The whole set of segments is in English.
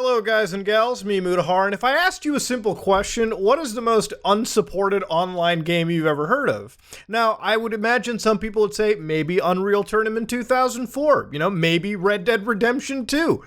Hello guys and gals, me Mutahar, and if I asked you a simple question, what is the most unsupported online game you've ever heard of? Now, I would imagine some people would say maybe Unreal Tournament 2004, maybe Red Dead Redemption 2.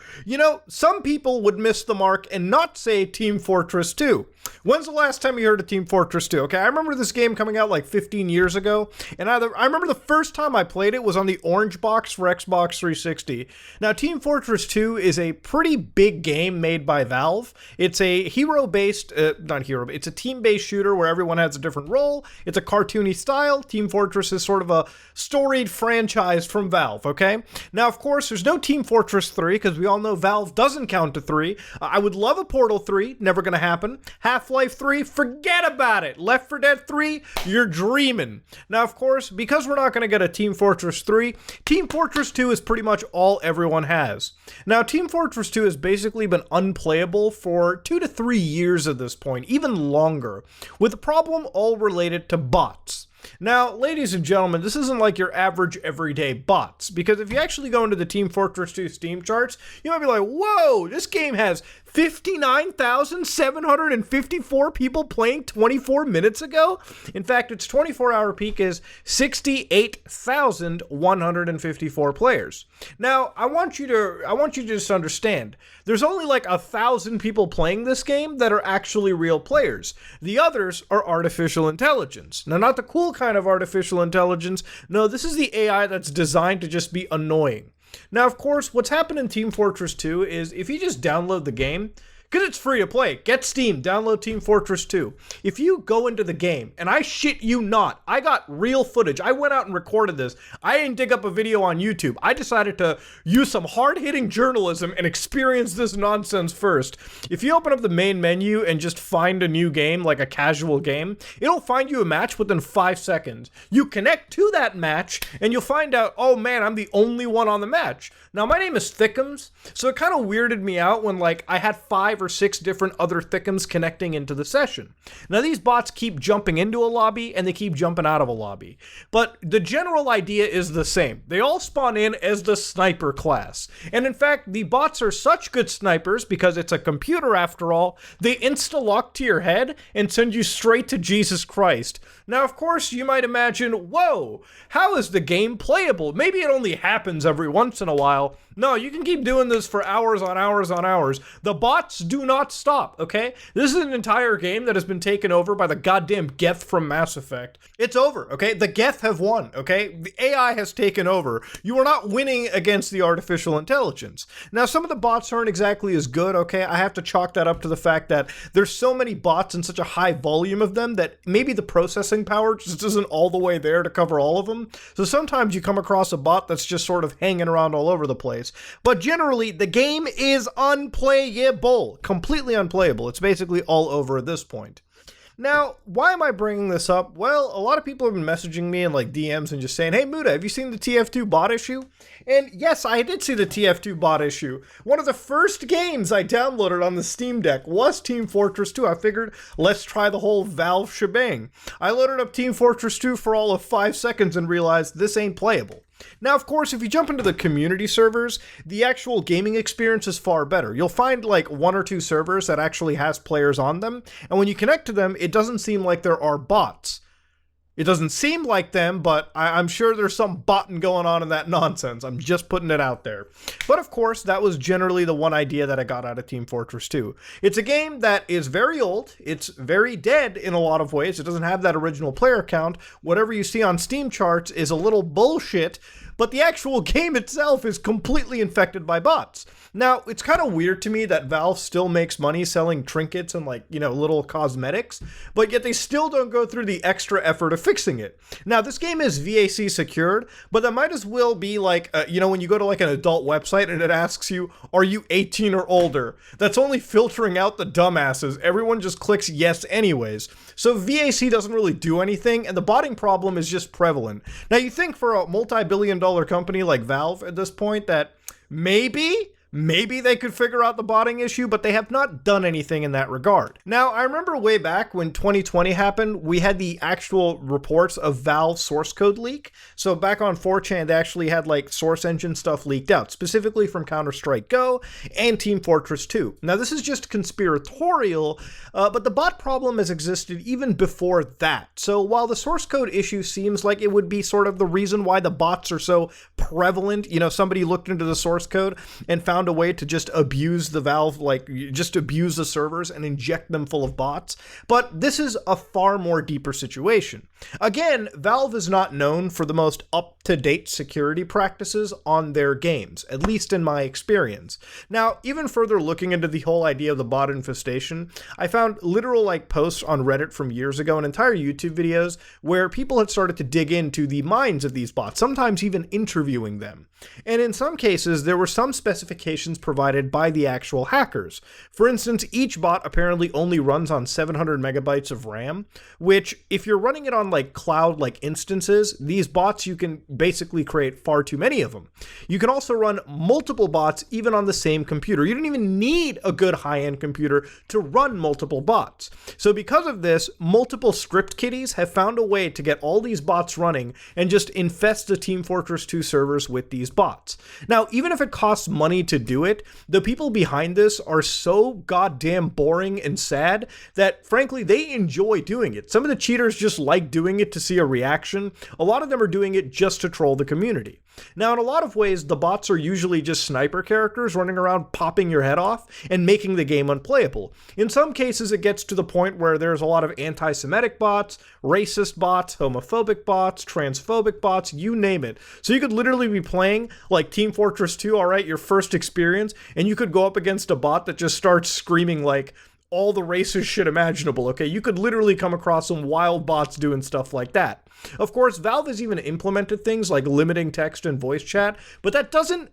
Some people would miss the mark and not say Team Fortress 2. When's the last time you heard of Team Fortress 2? Okay, I remember this game coming out like 15 years ago, and I remember the first time I played it was on the Orange Box for Xbox 360. Now, Team Fortress 2 is a pretty big game made by Valve. It's a it's a team-based shooter where everyone has a different role. It's a cartoony style. Team Fortress is sort of a storied franchise from Valve, okay? Now, of course, there's no Team Fortress 3, because we all know Valve doesn't count to 3. I would love a Portal 3, never gonna happen. Half-Life 3, forget about it. Left 4 Dead 3, you're dreaming. Now, of course, because we're not gonna get a Team Fortress 3, Team Fortress 2 is pretty much all everyone has. Now, Team Fortress 2 has basically been unplayable for 2 to 3 years at this point, even longer, with the problem all related to bots. Now, ladies and gentlemen, this isn't like your average everyday bots, because if you actually go into the Team Fortress 2 Steam charts, you might be like, whoa, this game has 59,754 people playing 24 minutes ago? In fact, its 24-hour peak is 68,154 players. Now, I want you to just understand, there's only like 1,000 people playing this game that are actually real players. The others are artificial intelligence. Now, not the cool kind of artificial intelligence. No, this is the AI that's designed to just be annoying. Now, of course, what's happened in Team Fortress 2 is if you just download the game, because it's free to play, get Steam, download Team Fortress 2. If you go into the game, and I shit you not, I got real footage. I went out and recorded this. I didn't dig up a video on YouTube. I decided to use some hard-hitting journalism and experience this nonsense first. If you open up the main menu and just find a new game, like a casual game, it'll find you a match within 5 seconds. You connect to that match, and you'll find out, oh man, I'm the only one on the match. Now, my name is Thickums, so it kind of weirded me out when, I had 5 or 6 different other Thickums connecting into the session. Now, these bots keep jumping into a lobby, and they keep jumping out of a lobby. But the general idea is the same. They all spawn in as the sniper class. And in fact, the bots are such good snipers, because it's a computer after all, they insta-lock to your head and send you straight to Jesus Christ. Now, of course, you might imagine, whoa, how is the game playable? Maybe it only happens every once in a while. No, you can keep doing this for hours on hours on hours. The bots do not stop, okay? This is an entire game that has been taken over by the goddamn Geth from Mass Effect. It's over, okay? The Geth have won, okay? The AI has taken over. You are not winning against the artificial intelligence. Now, some of the bots aren't exactly as good, okay? I have to chalk that up to the fact that there's so many bots and such a high volume of them that maybe the processing power just isn't all the way there to cover all of them. So sometimes you come across a bot that's just sort of hanging around all over the place. But generally, the game is unplayable. Completely unplayable. It's basically all over at this point. Now, why am I bringing this up? Well, a lot of people have been messaging me in DMs and just saying, hey Muda, have you seen the TF2 bot issue? And yes, I did see the TF2 bot issue. One of the first games I downloaded on the Steam Deck was Team Fortress 2. I figured, let's try the whole Valve shebang. I loaded up Team Fortress 2 for all of 5 seconds and realized this ain't playable. Now, of course, if you jump into the community servers, the actual gaming experience is far better. You'll find 1 or 2 servers that actually has players on them, and when you connect to them, it doesn't seem like there are bots. It doesn't seem like them, but I'm sure there's some botting going on in that nonsense. I'm just putting it out there. But of course, that was generally the one idea that I got out of Team Fortress 2. It's a game that is very old. It's very dead in a lot of ways. It doesn't have that original player count. Whatever you see on Steam charts is a little bullshit, but the actual game itself is completely infected by bots. Now, it's kind of weird to me that Valve still makes money selling trinkets and little cosmetics, but yet they still don't go through the extra effort of fixing it. Now, this game is VAC secured, but that might as well be when you go to an adult website and it asks you, are you 18 or older? That's only filtering out the dumbasses. Everyone just clicks yes anyways. So VAC doesn't really do anything, and the botting problem is just prevalent. Now, you think for a multi-billion-dollar company like Valve at this point that maybe maybe they could figure out the botting issue, but they have not done anything in that regard. Now, I remember way back when 2020 happened, we had the actual reports of Valve source code leak. So back on 4chan, they actually had like source engine stuff leaked out, specifically from Counter-Strike Go and Team Fortress 2. Now, this is just conspiratorial, but the bot problem has existed even before that. So while the source code issue seems like it would be sort of the reason why the bots are so prevalent, you know, somebody looked into the source code and found a way to just abuse the Valve, like just abuse the servers and inject them full of bots. But this is a far more deeper situation. Again, Valve is not known for the most up-to-date security practices on their games, at least in my experience. Now, even further looking into the whole idea of the bot infestation, I found literal like posts on Reddit from years ago and entire YouTube videos where people had started to dig into the minds of these bots, sometimes even interviewing them. And in some cases, there were some specifications provided by the actual hackers. For instance, each bot apparently only runs on 700 megabytes of RAM, which if you're running it on like cloud-like instances, these bots, you can basically create far too many of them. You can also run multiple bots even on the same computer. You don't even need a good high-end computer to run multiple bots. So because of this, multiple script kiddies have found a way to get all these bots running and just infest the Team Fortress 2 servers with these bots. Now, even if it costs money to do it, the people behind this are so goddamn boring and sad that, frankly, they enjoy doing it. Some of the cheaters just like doing it to see a reaction. A lot of them are doing it just to troll the community. Now, in a lot of ways, the bots are usually just sniper characters running around popping your head off and making the game unplayable. In some cases, it gets to the point where there's a lot of anti-Semitic bots, racist bots, homophobic bots, transphobic bots, you name it. So you could literally be playing like Team Fortress 2, all right, your first experience, and you could go up against a bot that just starts screaming like all the racist shit imaginable, okay? You could literally come across some wild bots doing stuff like that. Of course, Valve has even implemented things like limiting text and voice chat, but that doesn't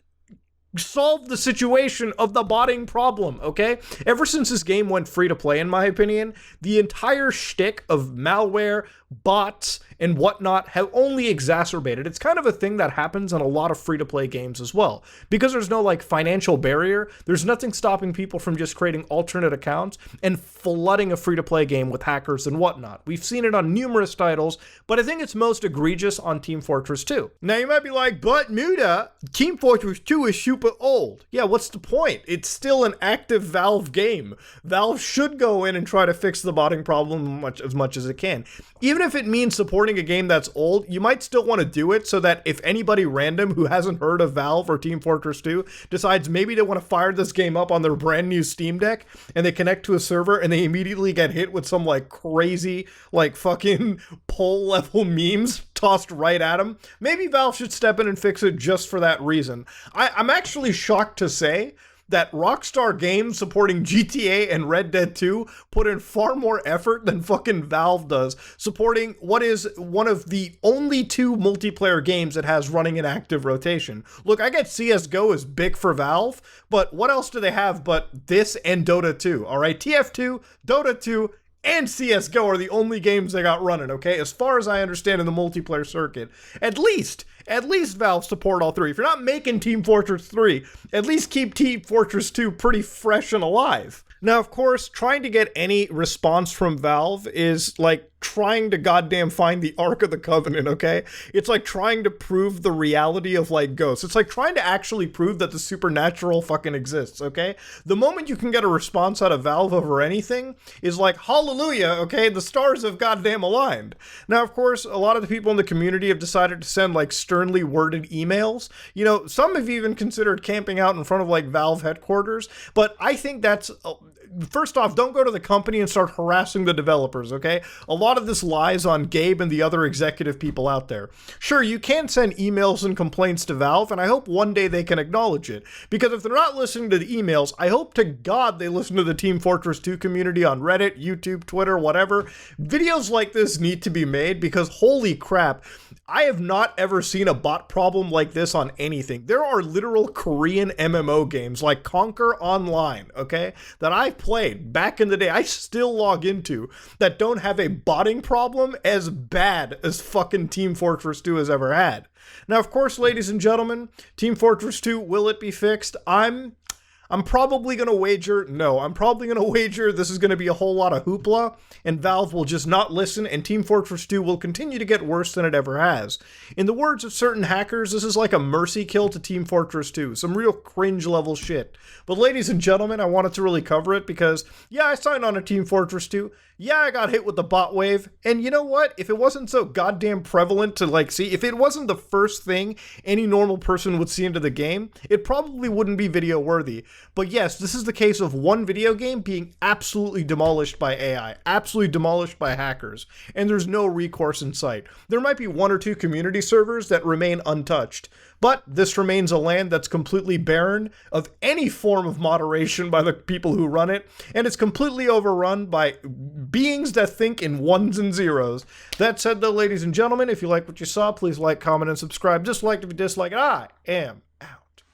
solve the situation of the botting problem, okay? Ever since this game went free to play, in my opinion, the entire shtick of malware, bots, and whatnot have only exacerbated. It's kind of a thing that happens in a lot of free-to-play games as well. Because there's no like financial barrier, there's nothing stopping people from just creating alternate accounts and flooding a free-to-play game with hackers and whatnot. We've seen it on numerous titles, but I think it's most egregious on Team Fortress 2. Now you might be like, but Muda, Team Fortress 2 is super old. Yeah, what's the point? It's still an active Valve game. Valve should go in and try to fix the botting problem as much as it can. Even if it means supporting a game that's old, you might still want to do it so that if anybody random who hasn't heard of Valve or Team Fortress 2 decides maybe they want to fire this game up on their brand new Steam Deck and they connect to a server and they immediately get hit with some like crazy like fucking poll level memes tossed right at them, maybe Valve should step in and fix it just for that reason. I'm actually shocked to say that Rockstar Games supporting GTA and Red Dead 2 put in far more effort than fucking Valve does, supporting what is one of the only two multiplayer games it has running in active rotation. Look, I get CSGO is big for Valve, but what else do they have but this and Dota 2, alright? TF2, Dota 2, and CSGO are the only games they got running, okay? As far as I understand in the multiplayer circuit. At least Valve support all three. If you're not making Team Fortress 3, at least keep Team Fortress 2 pretty fresh and alive. Now, of course, trying to get any response from Valve is like trying to goddamn find the Ark of the Covenant, okay? It's like trying to prove the reality of like ghosts. It's like trying to actually prove that the supernatural fucking exists, okay? The moment you can get a response out of Valve over anything is like, hallelujah, okay? The stars have goddamn aligned. Now, of course, a lot of the people in the community have decided to send like sternly worded emails. You know, some have even considered camping out in front of like Valve headquarters, but I think that's... First off, don't go to the company and start harassing the developers, okay? A lot of this lies on Gabe and the other executive people out there. Sure, you can send emails and complaints to Valve, and I hope one day they can acknowledge it. Because if they're not listening to the emails, I hope to God they listen to the Team Fortress 2 community on Reddit, YouTube, Twitter, whatever. Videos like this need to be made because holy crap, I have not ever seen a bot problem like this on anything. There are literal Korean MMO games like Conquer Online, okay, that I've played back in the day, I still log into, that don't have a botting problem as bad as fucking Team Fortress 2 has ever had. Now, of course, ladies and gentlemen, Team Fortress 2, will it be fixed? I'm I'm probably going to wager this is going to be a whole lot of hoopla, and Valve will just not listen, and Team Fortress 2 will continue to get worse than it ever has. In the words of certain hackers, this is like a mercy kill to Team Fortress 2. Some real cringe level shit. But ladies and gentlemen, I wanted to really cover it because, yeah, I signed on to Team Fortress 2. Yeah, I got hit with the bot wave. And you know what? If it wasn't so goddamn prevalent to see, if it wasn't the first thing any normal person would see into the game, it probably wouldn't be video worthy. But yes, this is the case of one video game being absolutely demolished by AI, absolutely demolished by hackers, and there's no recourse in sight. There might be one or two community servers that remain untouched, but this remains a land that's completely barren of any form of moderation by the people who run it, and it's completely overrun by beings that think in ones and zeros. That said though, ladies and gentlemen, if you like what you saw, please like, comment, and subscribe. Dislike if you dislike it. I am